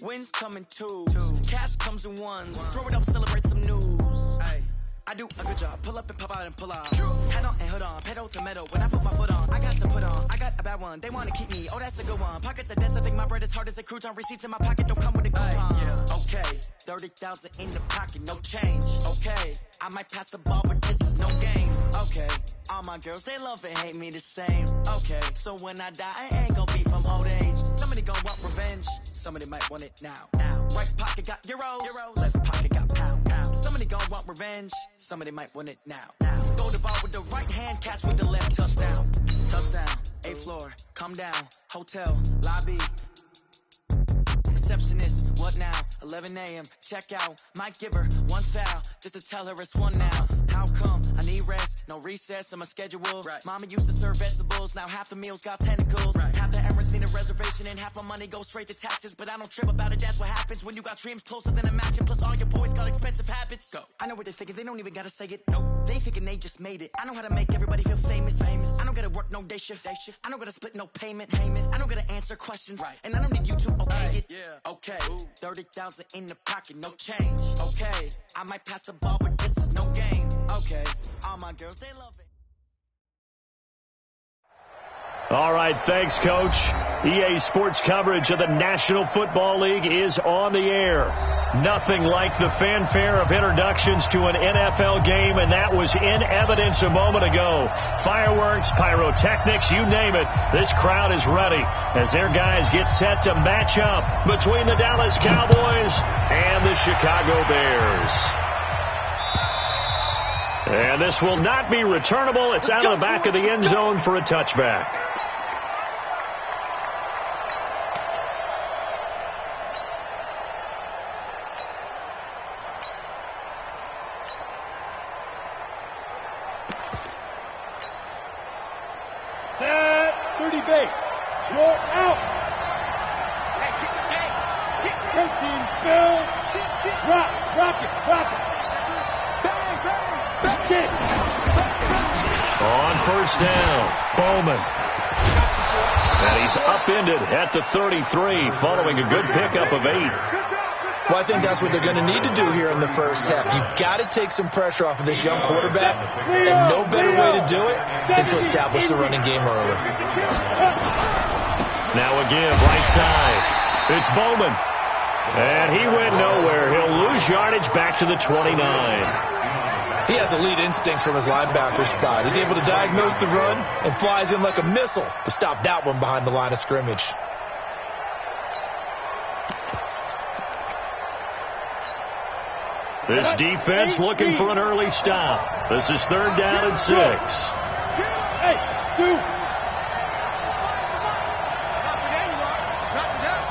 Wins come in twos. Cash comes in ones. Throw it up, celebrate some news. Ay. I do a good job. Pull up and pop out and pull out. Head on and hood on. Pedal to metal. When I put my foot on, I got to put on. I got a bad one. They want to keep me. Oh, that's a good one. Pockets are dense. I think my bread is hard as a crouton. Receipts in my pocket don't come with a coupon. Yeah. Okay. 30,000 in the pocket. No change. Okay. I might pass the ball, but this is no game. Okay. All my girls, they love and hate me the same. Okay. So when I die, I ain't gonna be from old age. Somebody gonna want revenge. Somebody might want it now. Right pocket got euros. Left pocket got pound. Somebody gonna want revenge. Somebody might want it now. Go the ball with the right hand, catch with the left. Touchdown. Touchdown. 8th floor. Come down. Hotel. Lobby. Receptionist. What now? 11 a.m. Check out. Might give her one foul just to tell her it's one now. How come? I need rest. No recess on my schedule. Right. Mama used to serve vegetables. Now half the meals got tentacles. Right. Half the errands need a reservation and half my money goes straight to taxes. But I don't trip about it. That's what happens when you got dreams closer than a match. And plus all your boys got expensive habits. Go. I know what they're thinking. They don't even gotta say it. Nope. They thinking they just made it. I know how to make everybody feel famous. I don't gotta work no day shift. I don't gotta split no payment. I don't gotta answer questions. Right. And I don't need you to okay it. Yeah. Okay. 30,000 in the pocket. No change. Okay. I might pass the ball, but this is no game. Okay. All my girls, they love it. All right, thanks, Coach. EA Sports coverage of the National Football League is on the air. Nothing like the fanfare of introductions to an NFL game, and that was in evidence a moment ago. Fireworks, pyrotechnics, you name it. This crowd is ready as their guys get set to match up between the Dallas Cowboys and the Chicago Bears. And this will not be returnable. It's out of the back of the end zone for a touchback. Set, 30 base. Roll out. 13 spill. Rock it. Kick. On first down, Bowman. And he's upended at the 33 following a good pickup of 8. Well, I think that's what they're going to need to do here in the first half. You've got to take some pressure off of this young quarterback, and no better way to do it than to establish the running game early. Now again, right side. It's Bowman. And he went nowhere. He'll lose yardage back to the 29. He has elite instincts from his linebacker spot. He's able to diagnose the run and flies in like a missile to stop that one behind the line of scrimmage. This defense looking for an early stop. This is 3rd down and 6. Hey, 2.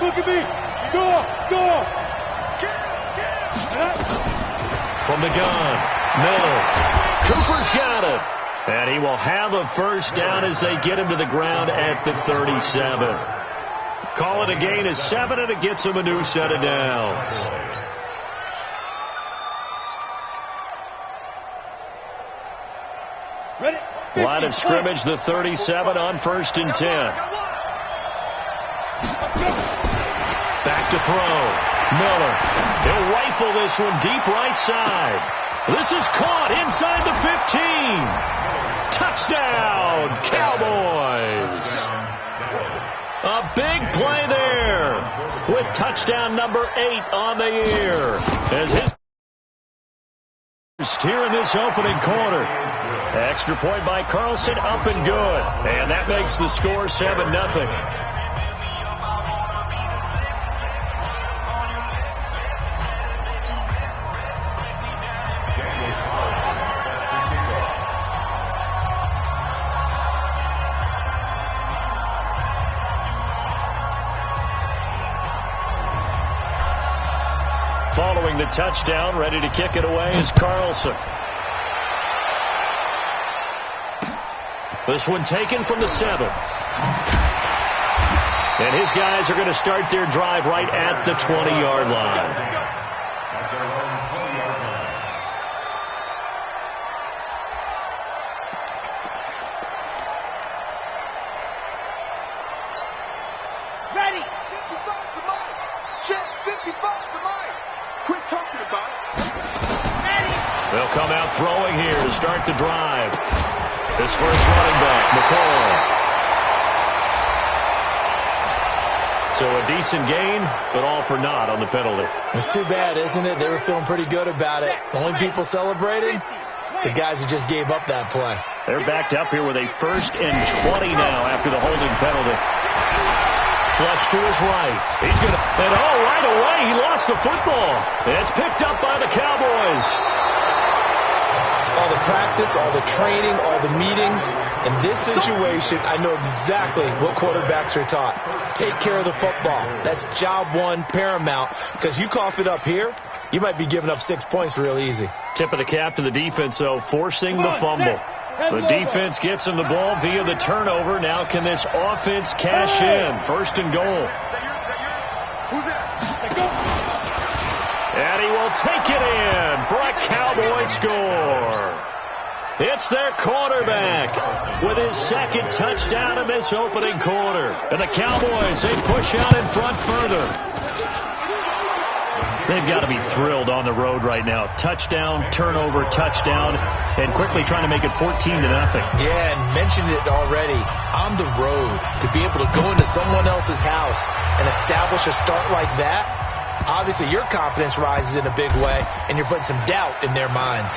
Look at me. Go. From the gun, Miller. Cooper's got it. And he will have a first down as they get him to the ground at the 37. Call it a gain of 7, and it gets him a new set of downs. Line of scrimmage, the 37 on 1st and 10. Back to throw. Miller. He'll rifle this one deep right side. This is caught inside the 15. Touchdown, Cowboys. A big play there with touchdown number 8 on the year. As his here in this opening quarter. Extra point by Carlson, up and good. And that makes the score 7-0. Following the touchdown, ready to kick it away is Carlson. This one taken from the 7. And his guys are going to start their drive right at the 20-yard line. Check 55 to Mike. Quit talking about it. They'll come out throwing here to start the drive. This first running back, McCall. So a decent gain, but all for naught on the penalty. It's too bad, isn't it? They were feeling pretty good about it. The only people celebrating, the guys who just gave up that play. They're backed up here with a 1st and 20 now after the holding penalty. Flush to his right. He's going to, and right away, he lost the football. It's picked up by the Cowboys. All the practice, all the training, all the meetings. In this situation, I know exactly what quarterbacks are taught. Take care of the football. That's job one, paramount. Because you cough it up here, you might be giving up 6 points real easy. Tip of the cap to the defense, though, forcing the fumble. The defense gets him the ball via the turnover. Now can this offense cash in? 1st and goal. And he will take it in for a Cowboy score. It's their quarterback with his 2nd touchdown in this opening quarter. And the Cowboys, they push out in front further. They've got to be thrilled on the road right now. Touchdown, turnover, touchdown, and quickly trying to make it 14-0. Yeah, and mentioned it already. On the road, to be able to go into someone else's house and establish a start like that, obviously your confidence rises in a big way, and you're putting some doubt in their minds.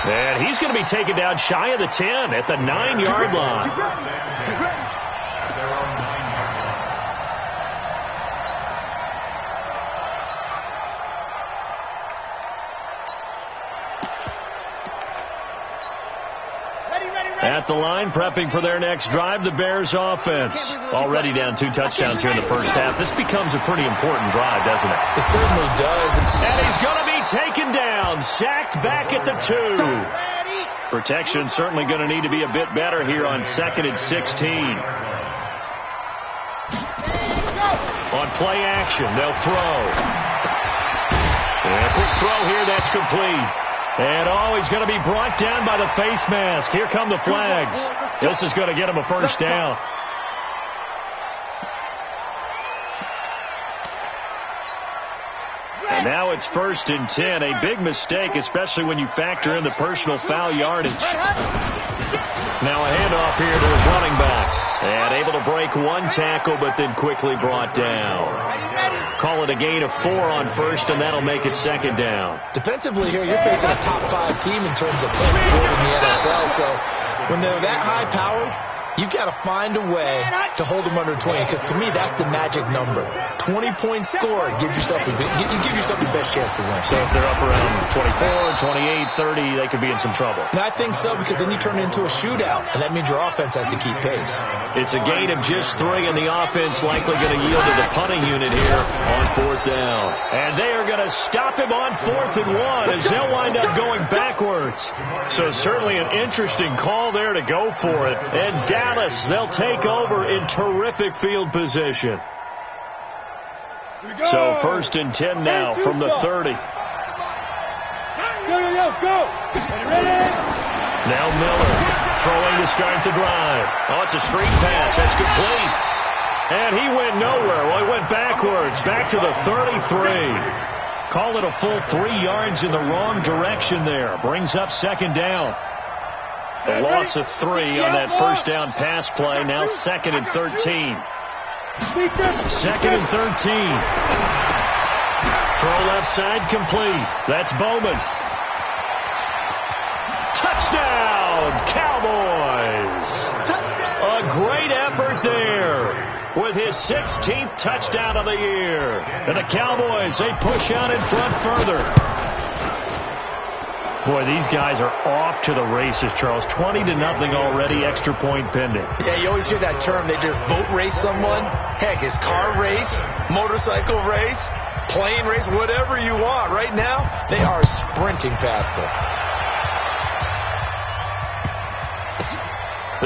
And he's going to be taken down shy of the 10 at the 9-yard line. At the line, prepping for their next drive, the Bears offense. Already down 2 touchdowns here in the first half. This becomes a pretty important drive, doesn't it? It certainly does. And he's going to be taken down, sacked back at the 2. Protection certainly going to need to be a bit better here on 2nd and 16. On play action, they'll throw. And a quick throw here, that's complete. And he's going to be brought down by the face mask. Here come the flags. This is going to get him a 1st down. And now it's 1st and 10. A big mistake, especially when you factor in the personal foul yardage. Now a handoff here to his running back. And able to break 1 tackle, but then quickly brought down. Call it a gain of 4 on 1st, and that'll make it 2nd down. Defensively here, you're facing a top 5 team in terms of points scored in the NFL. So when they're that high-powered, you've got to find a way to hold them under 20, because to me, that's the magic number. 20 points scored, you give yourself the best chance to win. So if they're up around 24, 28, 30, they could be in some trouble. And I think so, because then you turn it into a shootout, and that means your offense has to keep pace. It's a gain of just 3, and the offense likely going to yield to the punting unit here on 4th down. And they are going to stop him on 4th and 1 as they'll wind up going backwards. So certainly an interesting call there to go for it. And Dallas, they'll take over in terrific field position. So 1st and 10 now from the 30. Go. Now Miller throwing to start the drive. It's a screen pass. That's complete. And he went nowhere. Well, he went backwards, back to the 33. Call it a full 3 yards in the wrong direction there. Brings up 2nd down. A loss of 3 on that 1st down pass play. Now 2nd and 13. 2nd and 13. Throw left side complete. That's Bowman. Touchdown, Cowboys. A great effort there with his 16th touchdown of the year. And the Cowboys, they push out in front further. Boy, these guys are off to the races, Charles. 20-0 already, extra point pending. Yeah, you always hear that term. They just boat race someone. Heck, it's car race, motorcycle race, plane race, whatever you want. Right now, they are sprinting past it.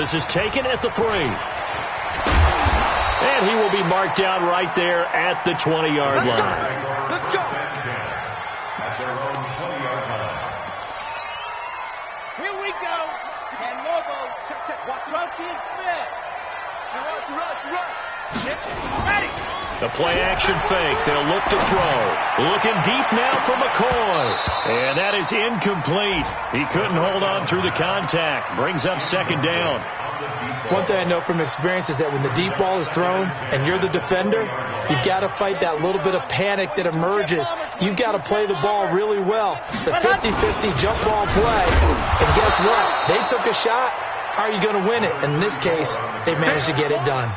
This is taken at the 3. And he will be marked down right there at the 20-yard line. Let's go. Here we go. And Lobo, check. Watch Crouchy and Smith. Rush. Ready. The play-action fake. They'll look to throw. Looking deep now for McCoy. And that is incomplete. He couldn't hold on through the contact. Brings up second down. One thing I know from experience is that when the deep ball is thrown and you're the defender, you've got to fight that little bit of panic that emerges. You've got to play the ball really well. It's a 50-50 jump ball play. And guess what? They took a shot. How are you going to win it? In this case, they managed to get it done.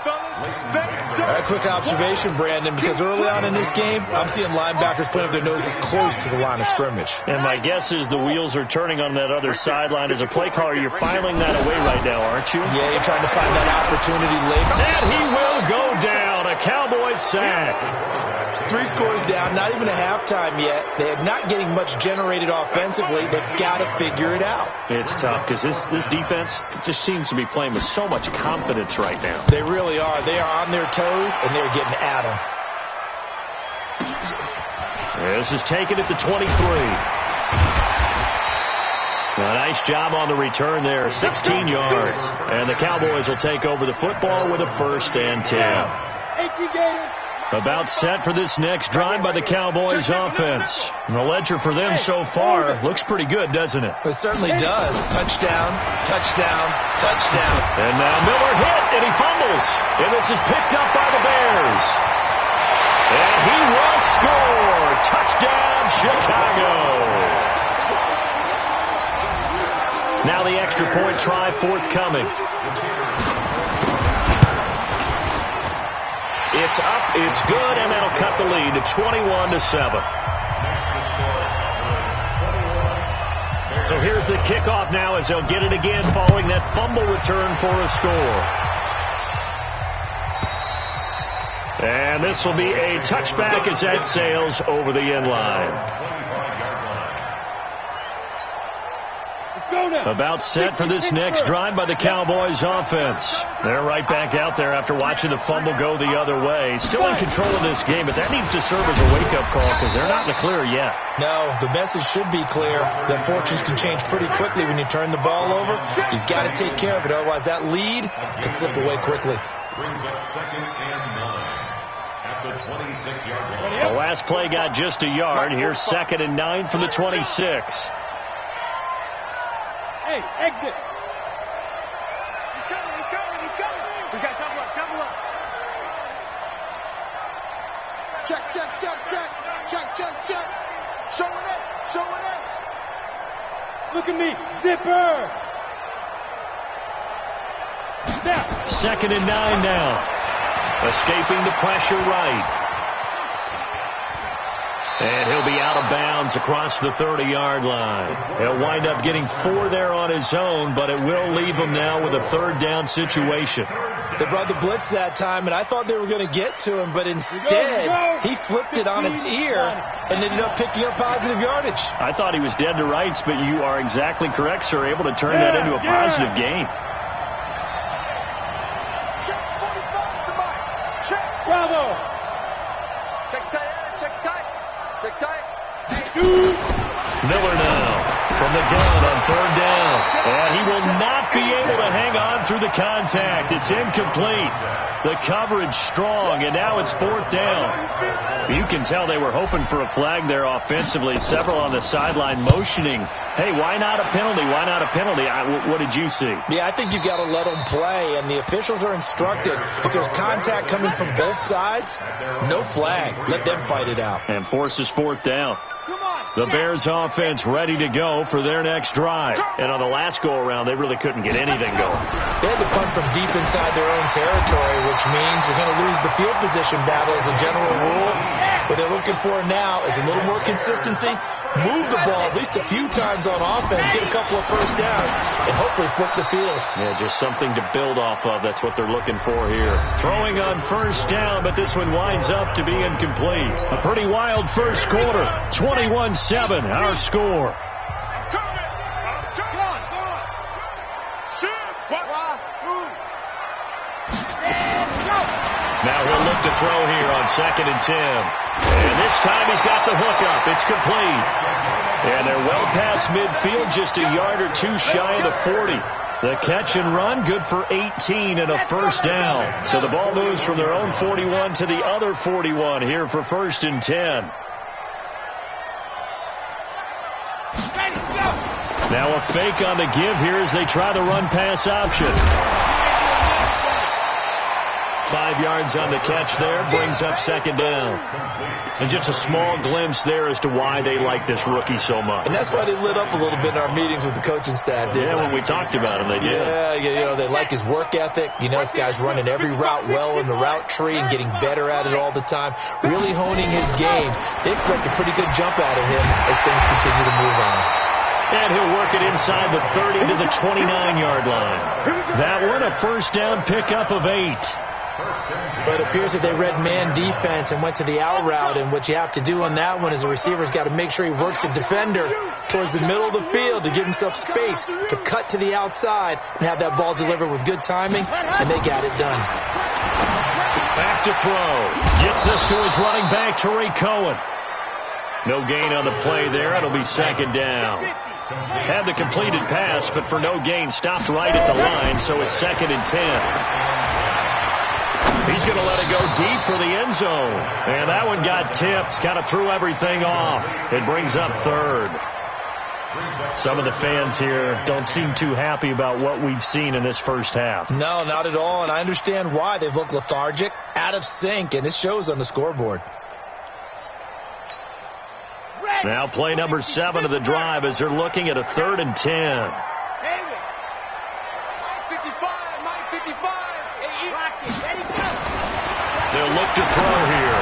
A quick observation, Brandon, because early on in this game, I'm seeing linebackers putting up their noses close to the line of scrimmage. And my guess is the wheels are turning on that other sideline. As a play caller, you're filing that away right now, aren't you? Yeah, you're trying to find that opportunity late. And he will go down. A Cowboys sack. 3 scores down, not even a halftime yet. They're not getting much generated offensively. They've got to figure it out. It's tough because this defense just seems to be playing with so much confidence right now. They really are. They are on their toes, and they're getting at them. This is taken at the 23. A nice job on the return there, 16 yards. And the Cowboys will take over the football with a 1st and 10. About set for this next drive by the Cowboys offense. And the ledger for them so far looks pretty good, doesn't it? It certainly does. Touchdown, touchdown, touchdown. And now Miller hit, and he fumbles. And this is picked up by the Bears. And he will score. Touchdown, Chicago. Now the extra point try forthcoming. It's up, it's good, and that'll cut the lead to 21-7. So here's the kickoff now as they'll get it again following that fumble return for a score. And this will be a touchback as that sails over the end line. About set for this next drive by the Cowboys offense. They're right back out there after watching the fumble go the other way. Still in control of this game, but that needs to serve as a wake-up call because they're not in the clear yet. No, the message should be clear that fortunes can change pretty quickly when you turn the ball over. You've got to take care of it, otherwise that lead could slip away quickly. Brings up 2nd and 9 at the 26-yard line. The last play got just a yard. Here's 2nd and 9 from the 26. Hey, exit. He's coming, he's coming, he's coming. We got double up, double up. Check, check, check, check. Check, check, check. Showing it, showing it. Look at me, zipper. Now. 2nd and 9 now. Escaping the pressure right. And he'll be out of bounds across the 30-yard line. He'll wind up getting 4 there on his own, but it will leave him now with a 3rd down situation. They brought the blitz that time, and I thought they were going to get to him, but instead he flipped it on its ear and ended up picking up positive yardage. I thought he was dead to rights, but you are exactly correct, sir, able to turn that into a positive gain. Check 45 to Mike. Check. Bravo. Check tight, check tight. Check tight. Miller now from the gun on 3rd down. And he will not be able to hang on through the contact. It's incomplete. The coverage strong, and now it's 4th down. You can tell they were hoping for a flag there offensively. Several on the sideline motioning, hey, why not a penalty? Why not a penalty? What did you see? Yeah, I think you've got to let them play, and the officials are instructed. If there's contact coming from both sides, no flag. Let them fight it out. And forces 4th down. The Bears offense ready to go for their next drive. And on the last go-around, they really couldn't get anything going. They had to punt from deep inside their own territory, which means they're going to lose the field position battle as a general rule. What they're looking for now is a little more consistency, move the ball at least a few times on offense, get a couple of 1st downs, and hopefully flip the field. Yeah, just something to build off of. That's what they're looking for here. Throwing on 1st down, but this one winds up to be incomplete. A pretty wild first quarter. 21-7, our score. Now he'll look to throw here on 2nd and 10. And this time he's got the hook up. It's complete. And they're well past midfield, just a yard or two shy of the 40. The catch and run, good for 18 and a first down. So the ball moves from their own 41 to the other 41 here for 1st and 10. Now a fake on the give here as they try the run-pass option. 5 yards on the catch there, brings up 2nd down. And just a small glimpse there as to why they like this rookie so much. And that's why they lit up a little bit in our meetings with the coaching staff. Yeah, when we talked about him, they did. Yeah, you know, they like his work ethic. You know, this guy's running every route well in the route tree and getting better at it all the time, really honing his game. They expect a pretty good jump out of him as things continue to move on. And he'll work it inside the 30 to the 29-yard line. That one, a first down pickup of 8. But it appears that they read man defense and went to the out route, and what you have to do on that one is the receiver's got to make sure he works the defender towards the middle of the field to give himself space to cut to the outside and have that ball delivered with good timing, and they got it done. Back to throw. Gets this to his running back, Tariq Cohen. No gain on the play there. It'll be 2nd down. Had the completed pass, but for no gain, stopped right at the line, so it's 2nd and 10. He's going to let it go deep for the end zone. And that one got tipped. Kind of threw everything off. It brings up 3rd. Some of the fans here don't seem too happy about what we've seen in this first half. No, not at all. And I understand why. They've looked lethargic, out of sync, and it shows on the scoreboard. Now play number 7 of the drive as they're looking at a 3rd and 10. They'll look to throw here.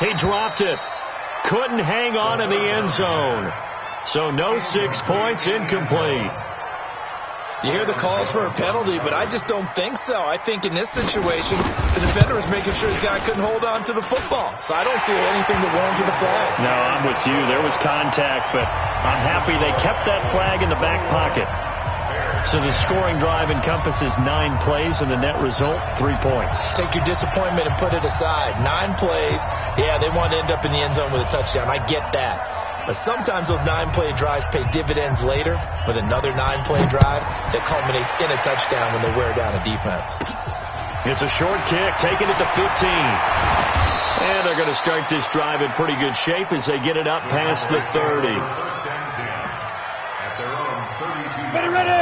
He dropped it. Couldn't hang on in the end zone. So no 6 points, incomplete. You hear the calls for a penalty, but I just don't think so. I think in this situation, the defender was making sure his guy couldn't hold on to the football. So I don't see anything that warranted a flag. No, I'm with you. There was contact, but I'm happy they kept that flag in the back pocket. So the scoring drive encompasses 9 plays, and the net result, 3 points. Take your disappointment and put it aside. 9 plays. Yeah, they want to end up in the end zone with a touchdown. I get that. But sometimes those 9-play drives pay dividends later with another 9-play drive that culminates in a touchdown when they wear down a defense. It's a short kick, taking it to 15. And they're going to start this drive in pretty good shape as they get it up past the 30.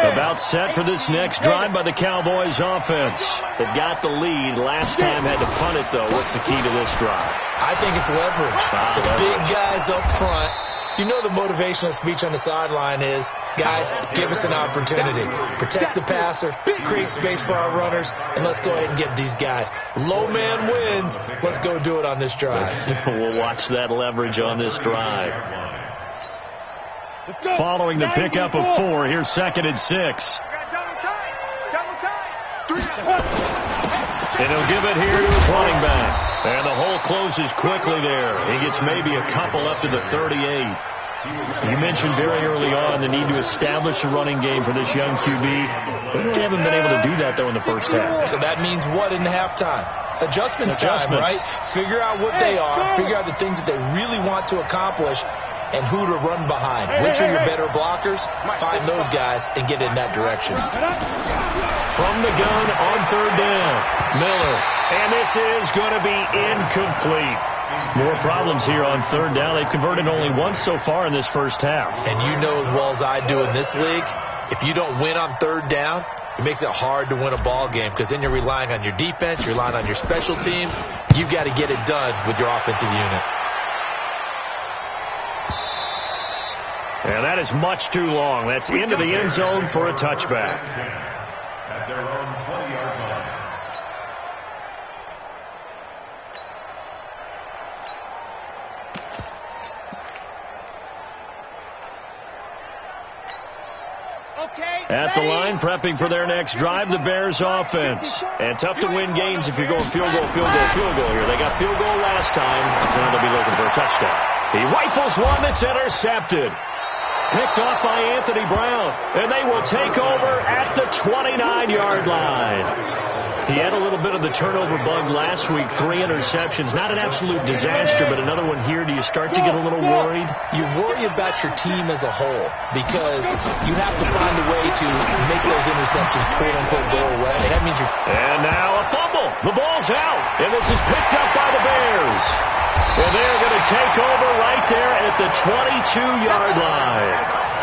About set for this next drive by the Cowboys offense. They've got the lead. Last time had to punt it, though. What's the key to this drive? I think it's leverage. The big guys up front. You know the motivational speech on the sideline is, guys, give us an opportunity. Protect the passer, create space for our runners, and let's go ahead and get these guys. Low man wins. Let's go do it on this drive. We'll watch that leverage on this drive. Following the pickup of 4, here's 2nd and 6. And he'll give it here to his running back. And the hole closes quickly there. He gets maybe a couple up to the 38. You mentioned very early on the need to establish a running game for this young QB. They haven't been able to do that, though, in the first half. So that means what in halftime? Adjustments time, right? Figure out what they are. Figure out the things that they really want to accomplish and who to run behind. Which are your better blockers? Find those guys and get in that direction. From the gun on 3rd down, Miller. And this is going to be incomplete. More problems here on 3rd down. They've converted only once so far in this first half. And you know as well as I do in this league, if you don't win on 3rd down, it makes it hard to win a ball game because then you're relying on your defense, you're relying on your special teams. You've got to get it done with your offensive unit. And that is much too long. That's into the end zone for a touchback. At their own 20-yard line. At the line, prepping for their next drive, the Bears offense. And tough to win games if you're going field goal here. They got field goal last time. Now they'll be looking for a touchdown. He rifles one that's intercepted. Picked off by Anthony Brown. And they will take over at the 29-yard line. He had a little bit of the turnover bug last week, 3 interceptions. Not an absolute disaster, but another one here. Do you start to get a little worried? You worry about your team as a whole because you have to find a way to make those interceptions, quote-unquote, go away. That means you're... And now a fumble. The ball's out, and this is picked up by the Bears. And they're going to take over right there at the 22-yard line.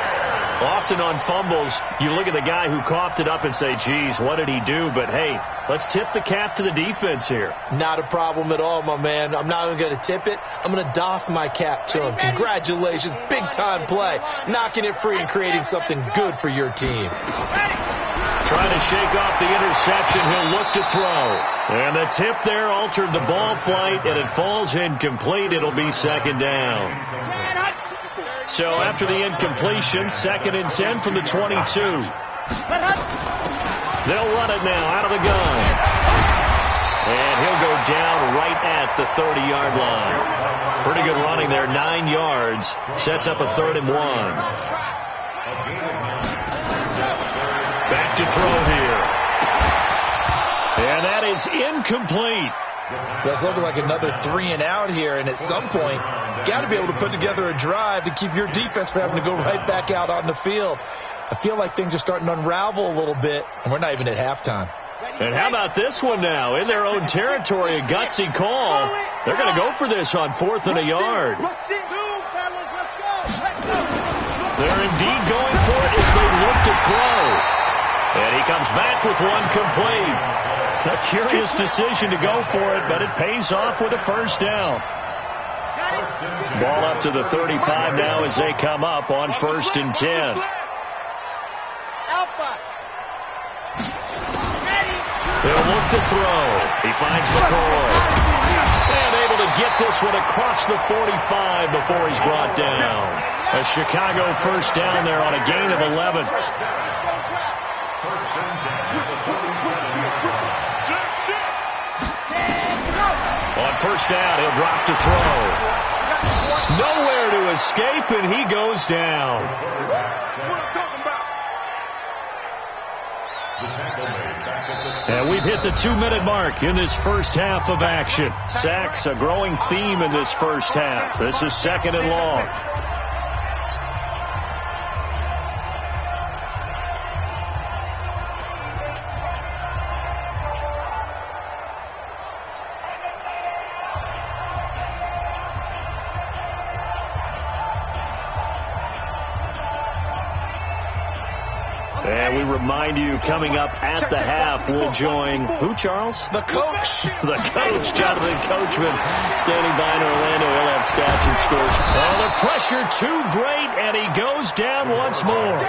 Often on fumbles, you look at the guy who coughed it up and say, geez, what did he do? But, hey, let's tip the cap to the defense here. Not a problem at all, my man. I'm not even going to tip it. I'm going to doff my cap to him. Congratulations. Big-time play. Knocking it free and creating something good for your team. Trying to shake off the interception. He'll look to throw. And the tip there altered the ball flight, and it falls incomplete. It'll be second down. So after the incompletion, 2nd and 10 from the 22. They'll run it now out of the gun. And he'll go down right at the 30-yard line. Pretty good running there, 9 yards. Sets up a 3rd and 1. Back to throw here. And that is incomplete. That's looking like another 3 and out here, and at some point, got to be able to put together a drive to keep your defense from having to go right back out on the field. I feel like things are starting to unravel a little bit, and we're not even at halftime. And how about this one now? In their own territory, a gutsy call. They're going to go for this on 4th and a yard. They're indeed going for it as they look to throw. And he comes back with one complete. A curious decision to go for it, but it pays off with a first down. Ball up to the 35 now as they come up on 1st and 10. They'll look to throw. He finds McCoy. And able to get this one across the 45 before he's brought down. A Chicago first down there on a gain of 11. On first down, he'll drop to throw. Nowhere to escape, and he goes down. And we've hit the 2-minute mark in this first half of action. Sacks, a growing theme in this first half. This is 2nd and long. And we remind you, coming up at the half, we'll join who, Charles? The coach. The coach, Jonathan Coachman, standing by in Orlando. He'll have stats and scores. Oh, the pressure too great, and he goes down once more.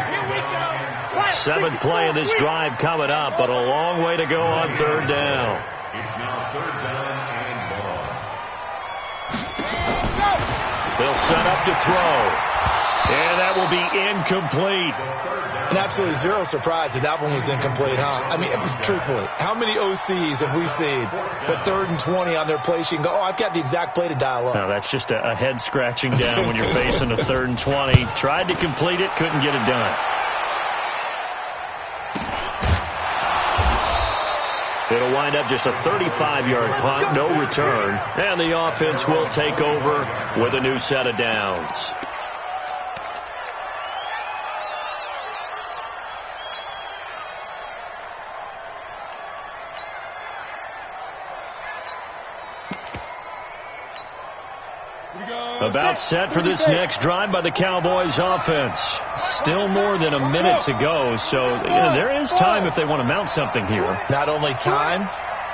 7th play of this drive coming up, but a long way to go on 3rd down. It's now 3rd down and long. They'll set up to throw. And that will be incomplete. And absolutely zero surprise that one was incomplete, huh? I mean, truthfully, how many OCs have we seen with 3rd and 20 on their play sheet and go, oh, I've got the exact play to dial up? No, that's just a head scratching down when you're facing a 3rd and 20. Tried to complete it, couldn't get it done. It'll wind up just a 35-yard punt, no return. And the offense will take over with a new set of downs. About set for this next drive by the Cowboys offense. Still more than a minute to go, so there is time if they want to mount something here. Not only time,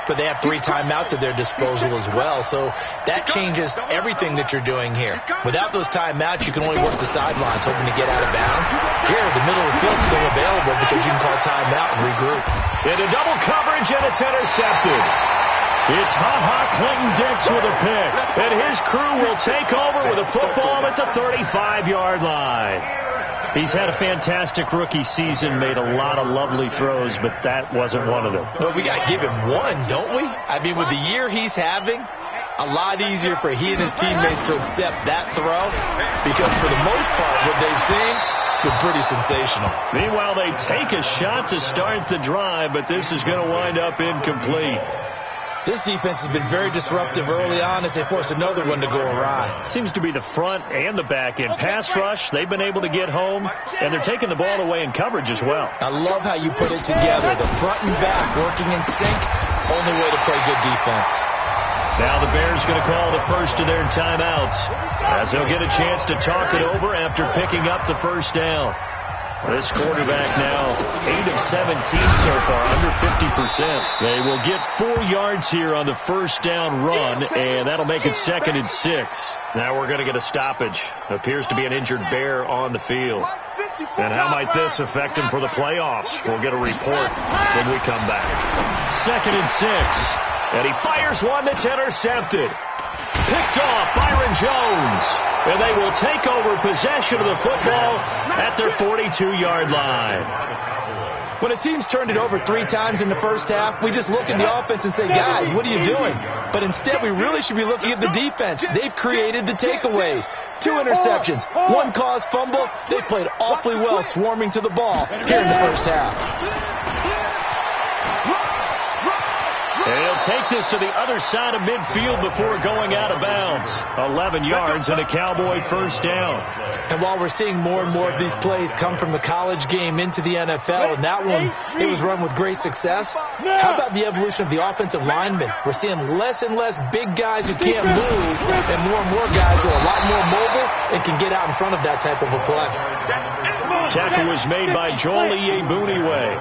but they have 3 timeouts at their disposal as well, so that changes everything that you're doing here. Without those timeouts, you can only work the sidelines, hoping to get out of bounds. Here, the middle of the field's still available because you can call timeout and regroup. Into double coverage, and it's intercepted. It's Clinton-Dix with a pick, and his crew will take over with a football at the 35-yard line. He's had a fantastic rookie season, made a lot of lovely throws, but that wasn't one of them. Well, we got to give him one, don't we? I mean, with the year he's having, a lot easier for he and his teammates to accept that throw because for the most part, what they've seen, been pretty sensational. Meanwhile, they take a shot to start the drive, but this is going to wind up incomplete. This defense has been very disruptive early on as they force another one to go awry. Seems to be the front and the back end. Pass rush, they've been able to get home, and they're taking the ball away in coverage as well. I love how you put it together. The front and back working in sync, only way to play good defense. Now the Bears going to call the first of their timeouts as they'll get a chance to talk it over after picking up the first down. This quarterback now 8 of 17 so far, under 50%. They will get 4 yards here on the first down run, and that'll make it 2nd and 6. Now we're going to get a stoppage. Appears to be an injured Bear on the field. And how might this affect him for the playoffs? We'll get a report when we come back. 2nd and 6. And he fires one that's intercepted. Picked off Byron Jones. And they will take over possession of the football at their 42-yard line. When a team's turned it over 3 times in the first half, we just look at the offense and say, guys, what are you doing? But instead, we really should be looking at the defense. They've created the takeaways. 2 interceptions, 1 caused fumble. They've played awfully well swarming to the ball here in the first half. They'll take this to the other side of midfield before going out of bounds. 11 yards and a Cowboy first down. And while we're seeing more and more of these plays come from the college game into the NFL, and that one, it was run with great success, how about the evolution of the offensive linemen? We're seeing less and less big guys who can't move and more guys who are a lot more mobile and can get out in front of that type of a play. Tackle was made by Joel Iyiegbuniwe.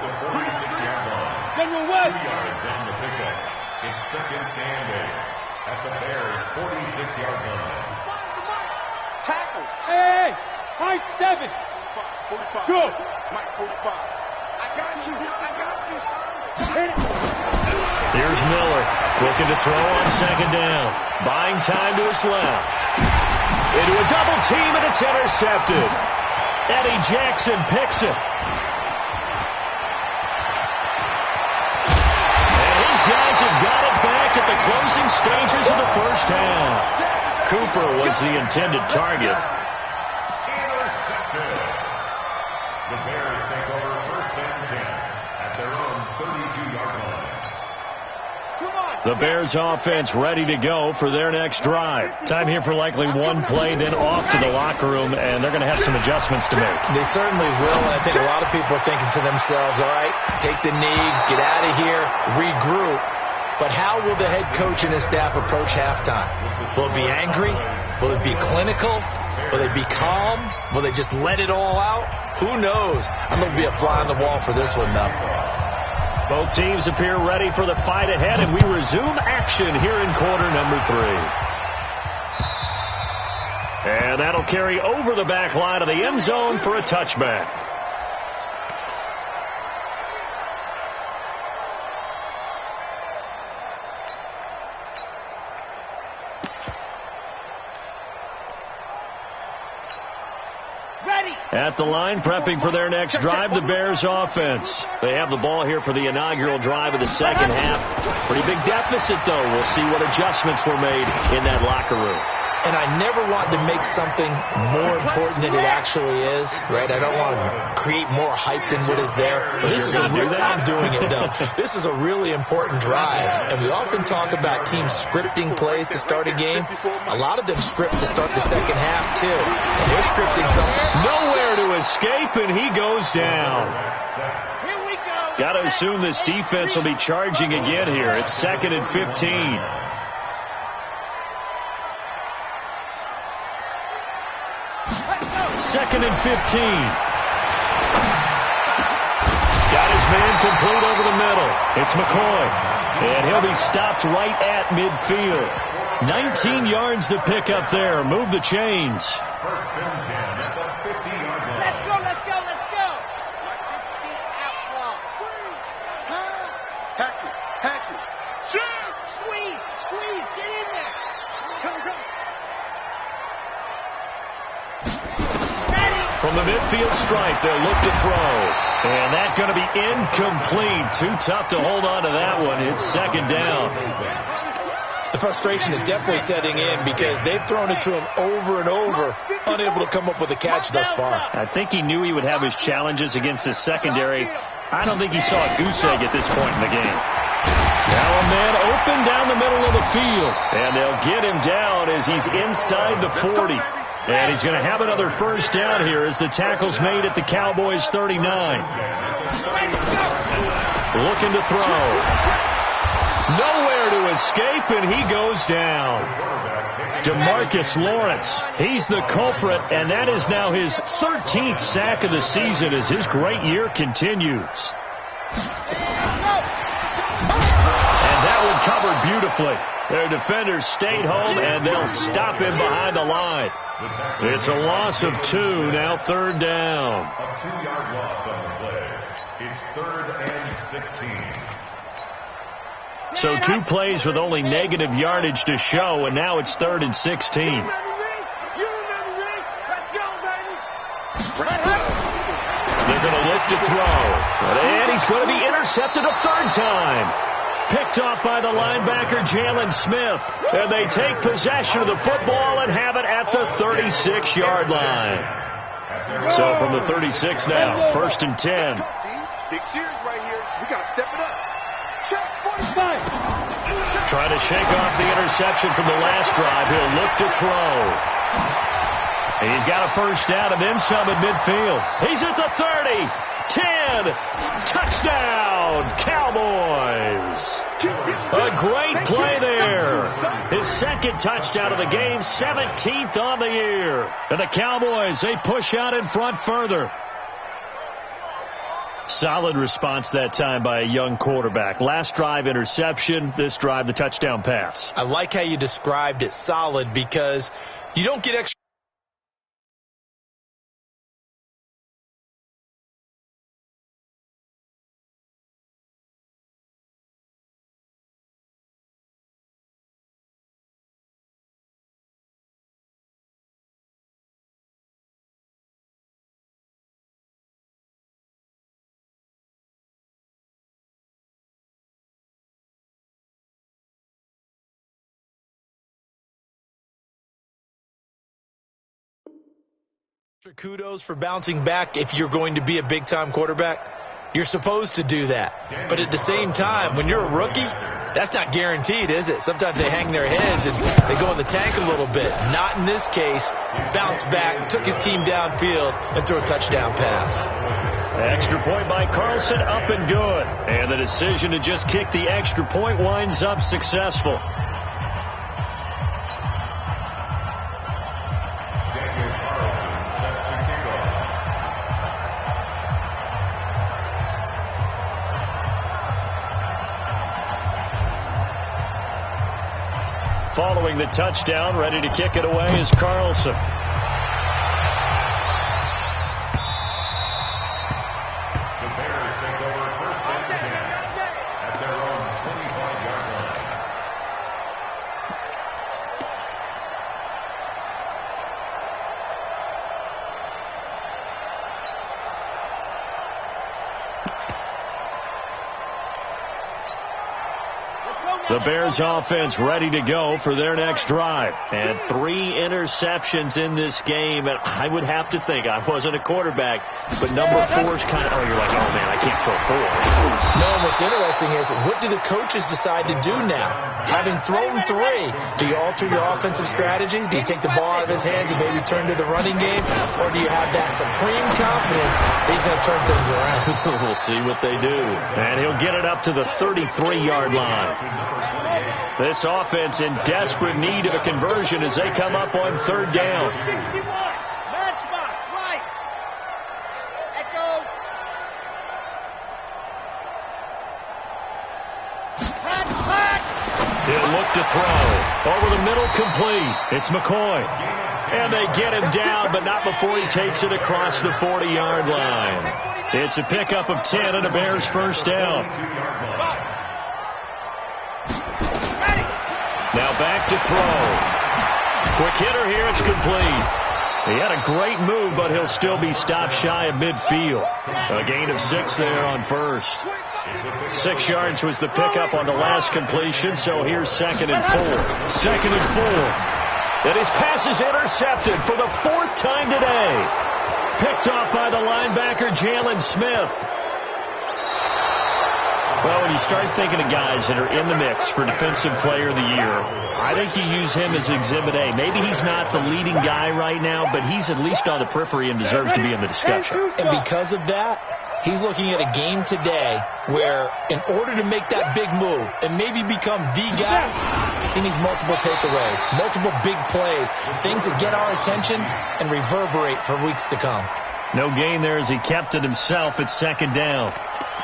General West. It's 2nd and 8 at the Bears' 46-yard line. Tackles. Hey, high 7. 45. Good. Mike 45. I got you. Here's Miller looking to throw on 2nd down. Buying time to his left. Into a double team, and it's intercepted. Eddie Jackson picks it. Guys have got it back at the closing stages of the first half. Cooper was the intended target. Intercepted. The Bears take over 1st and 10 at their own 32-yard line. The Bears offense ready to go for their next drive. Time here for likely 1 play, then off to the locker room, and they're going to have some adjustments to make. They certainly will, and I think a lot of people are thinking to themselves, all right, take the knee, get out of here, regroup. But how will the head coach and his staff approach halftime? Will it be angry? Will it be clinical? Will they be calm? Will they just let it all out? Who knows? I'm going to be a fly on the wall for this one, though. Both teams appear ready for the fight ahead, and we resume action here in quarter number 3. And that'll carry over the back line of the end zone for a touchback. At the line, prepping for their next drive, the Bears offense. They have the ball here for the inaugural drive of the second half. Pretty big deficit, though. We'll see what adjustments were made in that locker room. And I never want to make something more important than it actually is, right? I don't want to create more hype than what is there. But this is I'm doing it, though. This is a really important drive. And we often talk about teams scripting plays to start a game. A lot of them script to start the second half, too. And they're scripting something. Nowhere to escape, and he goes down. Got to assume this defense will be charging again here. It's 2nd and 15. Second and 15. Got his man complete over the middle. It's McCoy. And he'll be stopped right at midfield. 19 yards to pick up there. Move the chains. 1st and 10 at the 50-yard line. Let's go. 60 outlaw. Patch it. Shoot. Squeeze. Get in there. Come. From the midfield stripe, they'll look to throw. And that's going to be incomplete. Too tough to hold on to that one. It's 2nd down. The frustration is definitely setting in because they've thrown it to him over and over, unable to come up with a catch thus far. I think he knew he would have his challenges against his secondary. I don't think he saw a goose egg at this point in the game. Now a man open down the middle of the field, and they'll get him down as he's inside the 40. And he's going to have another first down here as the tackle's made at the Cowboys' 39. Looking to throw. Nowhere to escape, and he goes down. DeMarcus Lawrence, he's the culprit, and that is now his 13th sack of the season as his great year continues. And that one covered beautifully. Their defenders stayed home, and they'll stop him behind the line. It's a loss of 2, now third down. A 2-yard loss on the play. It's 3rd and 16. So 2 plays with only negative yardage to show, and now it's 3rd and 16. You remember me? Let's go, baby. They're going to look to throw. And he's going to be intercepted a third time. Picked off by the linebacker, Jalen Smith. And they take possession of the football and have it at the 36-yard line. So from the 36 now, 1st and 10. Big series right here. We got to step it up. Check 45. Trying to shake off the interception from the last drive. He'll look to throw. He's got a first down and then some at midfield. He's at the 30. 10. Touchdown, Cowboys. A great play there. His second touchdown of the game, 17th on the year. And the Cowboys, they push out in front further. Solid response that time by a young quarterback. Last drive, interception. This drive, the touchdown pass. I like how you described it, solid, because you don't get extra. Kudos for bouncing back if you're going to be a big-time quarterback. You're supposed to do that. But at the same time, when you're a rookie, that's not guaranteed, is it? Sometimes they hang their heads and they go in the tank a little bit. Not in this case. Bounced back, took his team downfield, and threw a touchdown pass. Extra point by Carlson, up and good. And the decision to just kick the extra point winds up successful. Following the touchdown, ready to kick it away is Carlson. The Bears take over 1st and 10 at their own 25-yard line. The Bears offense ready to go for their next drive. And 3 interceptions in this game. And I would have to think, I wasn't a quarterback, but number 4 is kind of, you're like, oh, man, I can't throw 4. No, and what's interesting is, what do the coaches decide to do now? Having thrown 3, do you alter your offensive strategy? Do you take the ball out of his hands and maybe turn to the running game? Or do you have that supreme confidence that he's going to turn things around? We'll see what they do. And he'll get it up to the 33-yard line. This offense in desperate need of a conversion as they come up on 3rd down. 61. Matchbox, right. Echo. He'll look to throw. Over the middle, complete. It's McCoy. And they get him down, but not before he takes it across the 40-yard line. It's a pickup of 10 and a Bears first down. Now back to throw. Quick hitter here, it's complete. He had a great move, but he'll still be stopped shy of midfield. A gain of 6 there on first. 6 yards was the pickup on the last completion, so here's 2nd and 4. 2nd and 4. And his pass is intercepted for the 4th time today. Picked off by the linebacker, Jalen Smith. Well, when you start thinking of guys that are in the mix for Defensive Player of the Year, I think you use him as Exhibit A. Maybe he's not the leading guy right now, but he's at least on the periphery and deserves to be in the discussion. And because of that, he's looking at a game today where in order to make that big move and maybe become the guy, he needs multiple takeaways, multiple big plays, things that get our attention and reverberate for weeks to come. No gain there as he kept it himself at 2nd down.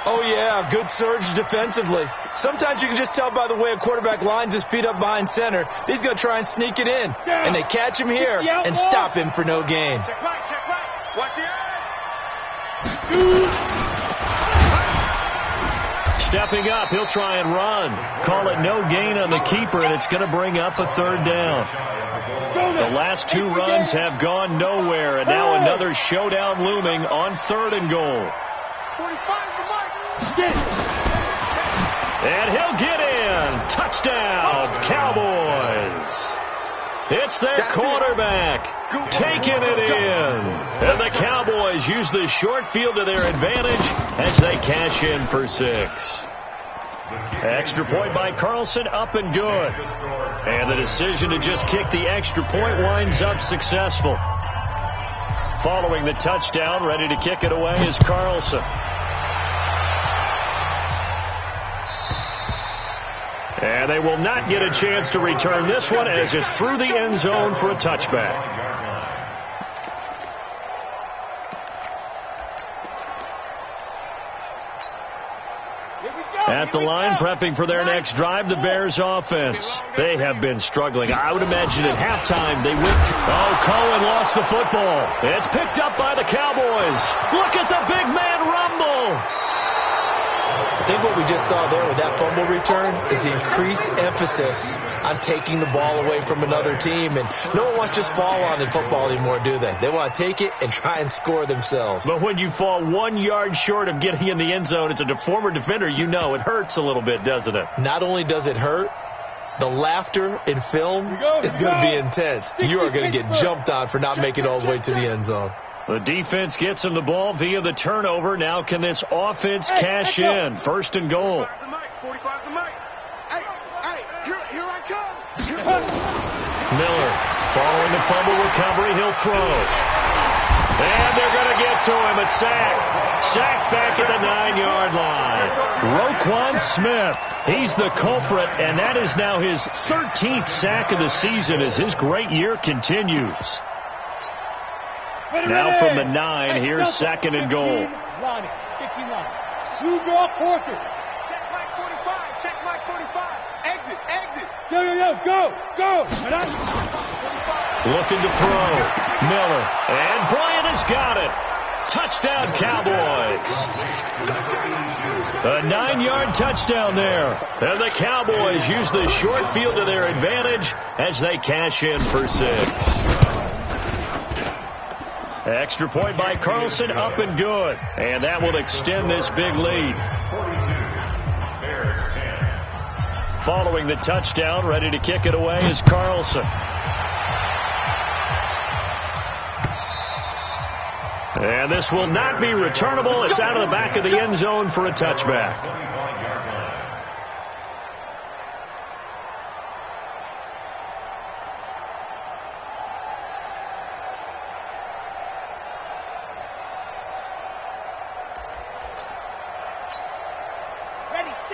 Oh, yeah, good surge defensively. Sometimes you can just tell by the way a quarterback lines his feet up behind center. He's going to try and sneak it in. And they catch him here and stop him for no gain. Check right. Watch the eye. Stepping up, he'll try and run. Call it no gain on the keeper, and it's going to bring up a 3rd down. The last 2 runs have gone nowhere, and now another showdown looming on 3rd and goal. 45 the mark. And he'll get in. Touchdown, Cowboys. It's their quarterback taking it in. And the Cowboys use the short field to their advantage as they cash in for 6. Extra point by Carlson, up and good. And the decision to just kick the extra point winds up successful. Following the touchdown, ready to kick it away is Carlson. And they will not get a chance to return this one as it's through the end zone for a touchback. At the line, prepping for their next drive, the Bears offense. They have been struggling. I would imagine at halftime they went. Oh, Cohen lost the football. It's picked up by the Cowboys. Look at the big man rumble. I think what we just saw there with that fumble return is the increased emphasis on taking the ball away from another team. And no one wants to just fall on in football anymore, do they? They want to take it and try and score themselves. But when you fall 1 yard short of getting in the end zone as a former defender, you know it hurts a little bit, doesn't it? Not only does it hurt, the laughter in film is going to be intense. You are going to get jumped on for not making it all the way to the end zone. The defense gets him the ball via the turnover. Now can this offense cash in? 1st and goal. 45 the mic. Hey, here I come. Miller following the fumble recovery. He'll throw. And they're going to get to him. A sack. Sack back at the 9-yard line. Roquan Smith. He's the culprit, and that is now his 13th sack of the season as his great year continues. Now from the 9, here's 2nd and goal. 15 line. Two draw quarters. Check Mike 45. Check Mike 45. Exit. Go. Looking to throw. Miller. And Bryant has got it. Touchdown, Cowboys. A 9-yard touchdown there. And the Cowboys use the short field to their advantage as they cash in for 6. Extra point by Carlson, up and good. And that will extend this big lead. 42. Bears 10. Following the touchdown, ready to kick it away is Carlson. And this will not be returnable. It's out of the back of the end zone for a touchback.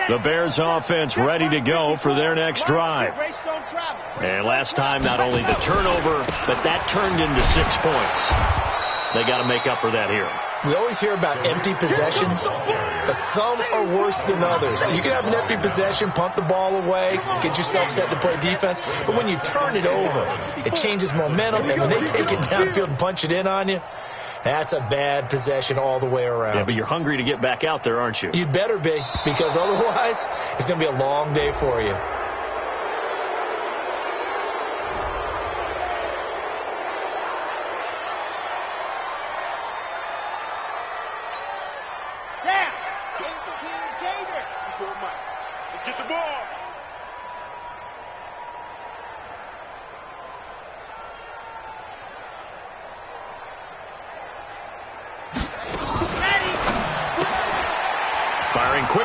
The Bears offense ready to go for their next drive. And last time, not only the turnover, but that turned into 6 points. They got to make up for that here. We always hear about empty possessions, but some are worse than others. You can have an empty possession, punt the ball away, get yourself set to play defense, but when you turn it over, it changes momentum, and when they take it downfield and punch it in on you, that's a bad possession all the way around. Yeah, but you're hungry to get back out there, aren't you? You'd better be, because otherwise it's going to be a long day for you.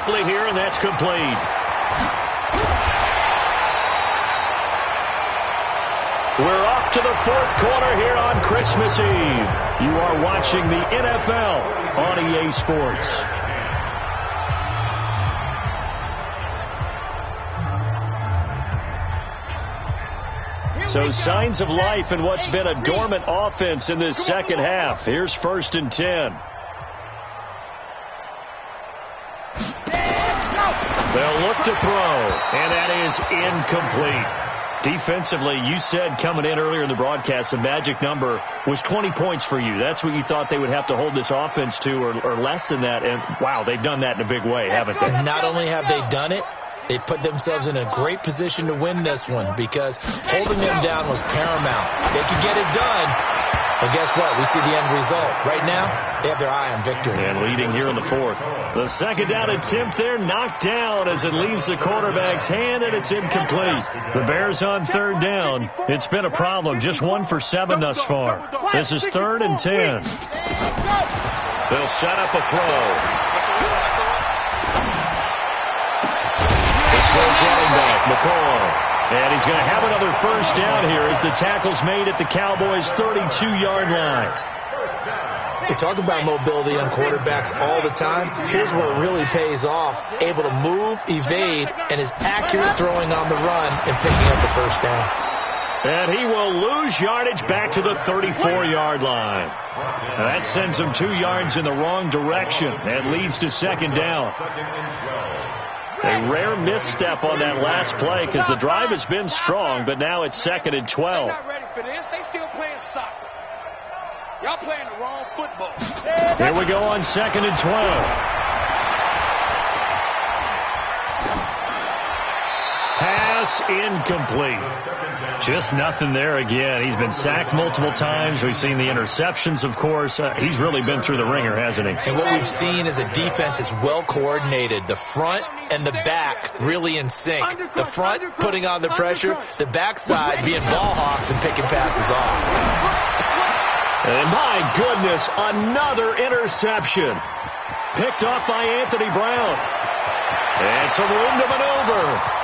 quickly here, and that's complete. We're off to the fourth quarter here on Christmas Eve. You are watching the NFL on EA Sports. So signs of life in what's been a dormant offense in this second half. Here's 1st and 10. They'll look to throw, and that is incomplete. Defensively, you said coming in earlier in the broadcast, the magic number was 20 points for you. That's what you thought they would have to hold this offense to, or less than that. And, wow, they've done that in a big way, haven't they? Not only have they done it, they put themselves in a great position to win this one because holding them down was paramount. They could get it done, but guess what? We see the end result. Right now, they have their eye on victory. And leading here in the fourth. The second down attempt there knocked down as it leaves the quarterback's hand, and it's incomplete. The Bears on 3rd down. It's been a problem. Just 1 for 7 thus far. This is 3rd and 10. They'll set up a throw. Running back, McCall. And he's going to have another first down here as the tackle's made at the Cowboys' 32-yard line. We talk about mobility on quarterbacks all the time. Here's where it really pays off. Able to move, evade, and is accurate throwing on the run and picking up the first down. And he will lose yardage back to the 34-yard line. Now that sends him 2 yards in the wrong direction and leads to 2nd down. A rare misstep on that last play because the drive has been strong, but now it's 2nd and 12. They're not ready for this. They still playing soccer. Y'all playing the wrong football. Here we go on 2nd and 12. Pass incomplete. Just nothing there again. He's been sacked multiple times. We've seen the interceptions, of course. He's really been through the ringer, hasn't he? And what we've seen is a defense that's well coordinated. The front and the back really in sync. The front putting on the pressure, the backside being ball hawks and picking passes off. And my goodness, another interception. Picked off by Anthony Brown. And some room to maneuver.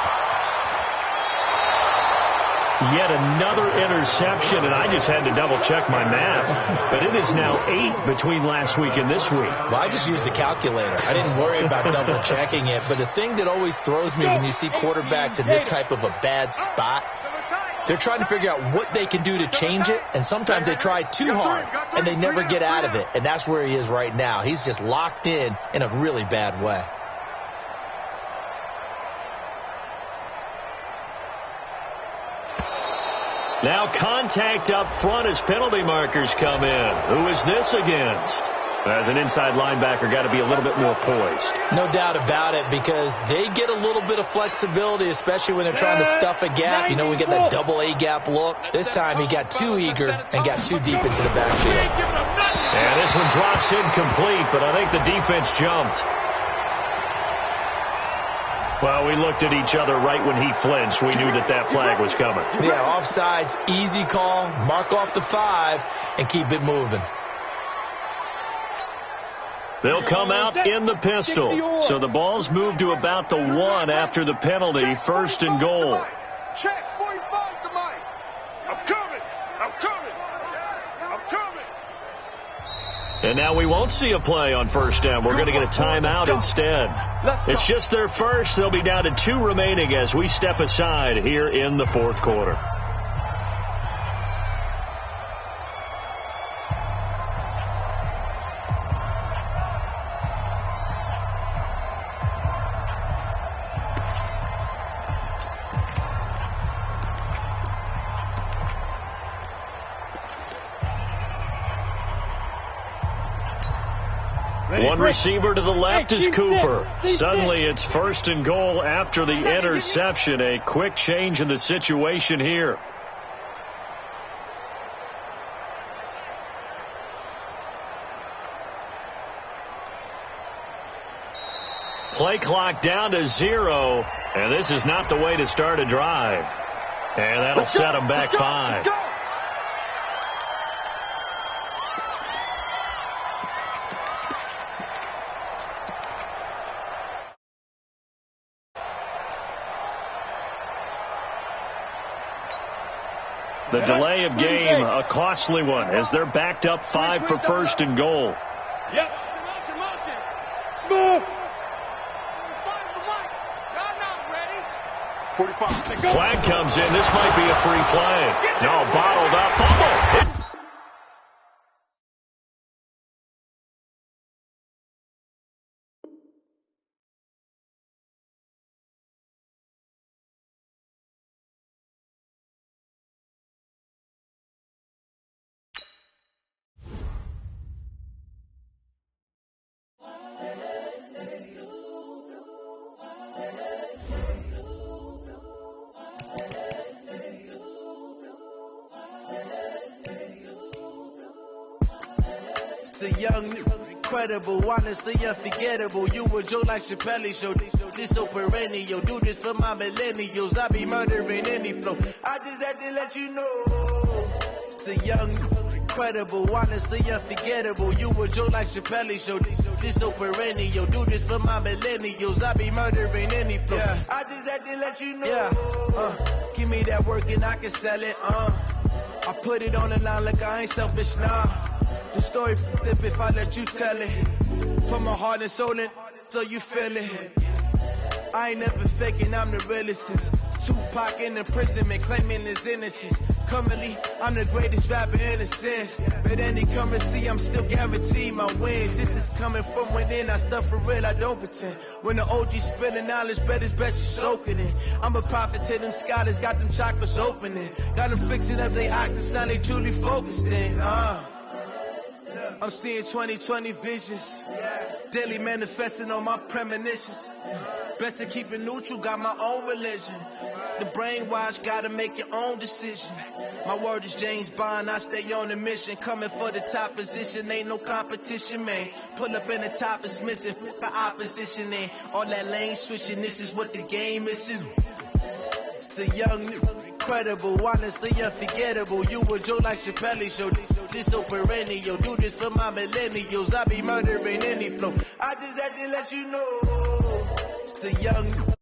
Yet another interception, and I just had to double-check my math. But it is now 8 between last week and this week. Well, I just used a calculator. I didn't worry about double-checking it. But the thing that always throws me when you see quarterbacks in this type of a bad spot, they're trying to figure out what they can do to change it, and sometimes they try too hard, and they never get out of it. And that's where he is right now. He's just locked in a really bad way. Now contact up front as penalty markers come in. Who is this against? As an inside linebacker, got to be a little bit more poised. No doubt about it, because they get a little bit of flexibility, especially when they're trying to stuff a gap. You know, we get that double A-gap look. This time he got too eager and got too deep into the backfield. And this one drops incomplete, but I think the defense jumped. Well, we looked at each other right when he flinched. We knew that flag was coming. Yeah, offsides, easy call, mark off the 5, and keep it moving. They'll come out in the pistol. So the ball's moved to about the 1 after the penalty, 1st and goal. Check 45 to Mike. I'm coming. I'm coming. I'm coming. And now we won't see a play on 1st down. We're going to get a timeout instead. It's just their first. They'll be down to 2 remaining as we step aside here in the 4th quarter. One receiver to the left is Cooper. Suddenly it's 1st and goal after the interception. A quick change in the situation here. Play clock down to 0. And this is not the way to start a drive. And that'll set them back 5. The delay of game, a costly one, as they're backed up 5 for first and goal. Yep. Smooth. 45. Flag comes in. This might be a free play. No, bottled up. Fumble. The young, incredible, honestly unforgettable. You a joke like Chappelle show. This so perennial. Do this for my millennials. I be murdering any flow. I just had to let you know. It's the young, incredible, honestly unforgettable. You a joke like Chappelle show. This so perennial. Do this for my millennials. I be murdering any flow. Yeah. I just had to let you know. Yeah. Give me that work and I can sell it. I put it on the line like I ain't selfish now. The story flip if I let you tell it. Put my heart and soul in so you feel it. I ain't never faking, I'm the realest. Tupac in imprisonment, claiming his innocence. Currently, I'm the greatest rapper in a sense. But any currency, I'm still guaranteed my wins. This is coming from within, I stuff for real, I don't pretend. When the OG spilling knowledge, bet it's best you soak it in. I'm a prophet to them scholars, got them chakras opening. Got them fixing up they octaves, now they truly focused in. I'm seeing 2020 visions. Daily manifesting on my premonitions. Best to keep it neutral, got my own religion. The brainwash, gotta make your own decision. My word is James Bond, I stay on a mission. Coming for the top position, ain't no competition, man. Pull up in the top is missing, the opposition in. All that lane switching, this is what the game is. It's the young, incredible, honestly unforgettable. You a joke like Chappelle show. This so perennial. Do this for my millennials. I be murdering any flow. I just had to let you know. It's the young,